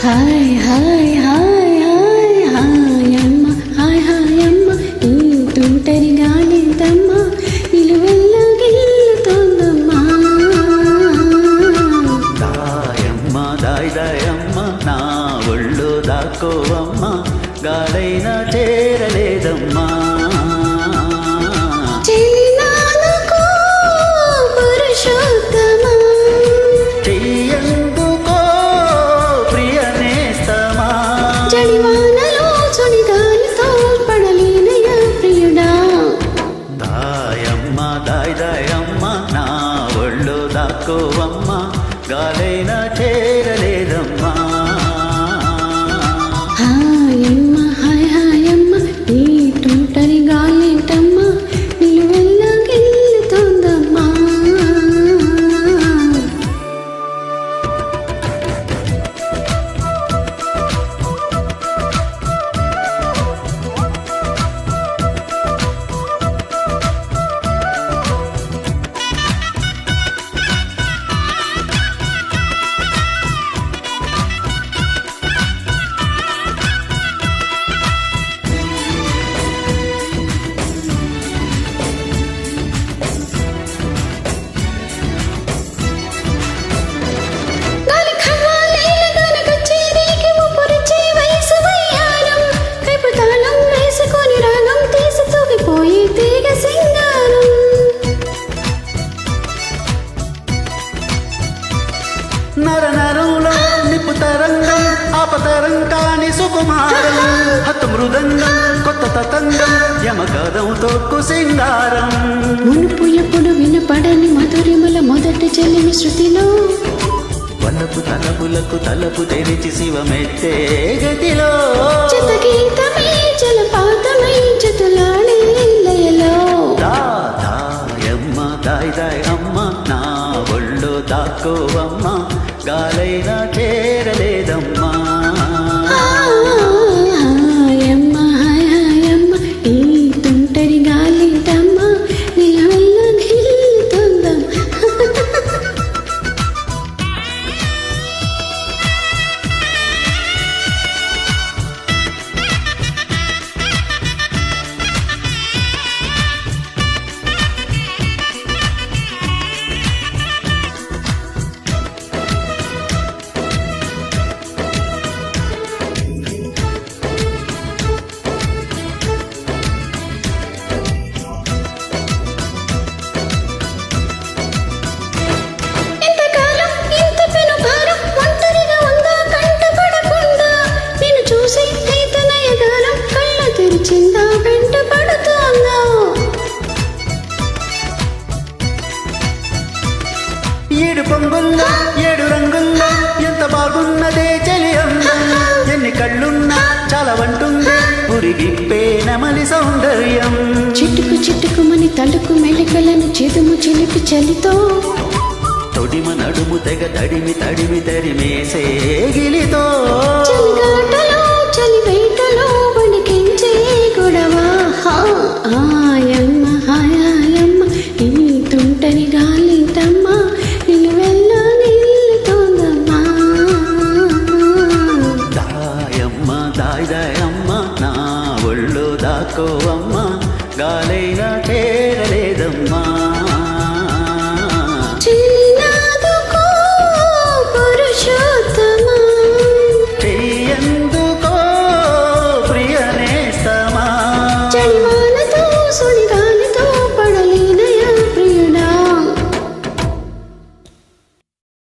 hi hi hi hi hi అమ్మ hi hi అమ్మ ఈ తుంటరి గాలింతమ్మ నిలువెల్ల గిల్లుతోందమ్మా దాయమ్మ దాయ్ దాయమ్మ నా ఒళ్ళు దాక్కోవమ్మ గాలైనా చేరలేదమ్మా చిన్నానుకో పురుషోత్తమా చెయ్యందుకో ప్రియ నేస్తమా జడివానలో చొడిగాలితో పడలేనయ ప్రియుడా దాయమ్మ దాయ్ దాయమ్మ నా ఒళ్ళు దాక్కోవమ్మ గాలైనా చేరలేదమ్మా హాయమ్మ హాయ్ హాయమ్మ ఈ తుంటరి గాలింటమ్మ నిలువెల్ల గిల్లుతోందమ్మా గాలి ఖవ్వాలేల గనక చేరికి ఊపిరిచే వయసు వయ్యారం కైపు తాళం వేసుకొని రాగం తీసి తూగిపోయి తీగ సింగారం నర నరంలో నిప్పు తరంగం ఆపతరం కాని సుకుమారం హత మృదంగం కొత్త తతంగం యమగదంతో కుసింగారం మునుపు ఎప్పుడు వినపడని మధురిమల మొదటి చెల్లిమి శృతిలో వలపు తలపులకు తలపు తెరిచి శివమెత్తే గతిలో చితగీతమై జలపాతమై జతులాడే లయలో దాయమ్మ దాయ్ దాయ్ అమ్మ నా ఒళ్ళు దాక్కోవమ్మ గాలైనా చేరలేదమ్మా హాయమ్మ హాయ్ హాయమ్మ ఈ తుంటరి గాలింటమ్మ నిలవెల్ల గిల్లుతోందమ్మ ఎంతకాలం ఇంత పెను భారం ఒంటరిగా ఉందా కంటపడకుండా నిన్ను చూసి నయగారం కళ్ళ తెరిచిందా వెంట పడుతోందా ఏడు పొంగుల్లో ఏడు రంగుల్లో ఎంత బాగున్నదే చలి అందం ఎన్ని కళ్ళున్నా చాలా వంటుంది పురిగిప్పే నమలి సౌందర్యం చిట్టుకు చిట్టుకుమని తలుకు మెలికలను చిదుము చిలిపి చలితో తొడిమ నడుము తెగ తడిమి తడిమి తరిమేసే గిలితో చలిగాటలో చలి వేటలో వణికించే గొడవ హాయమ్మ హాయమ్మ ఈ తుంటరి గాలింటమ్మ నిలువెల్ల గిల్లుతోందమ్మా దాయమ్మ దాయ్ దాయమ్మ నా ఒళ్ళు దాక్కోవమ్మ గాలైన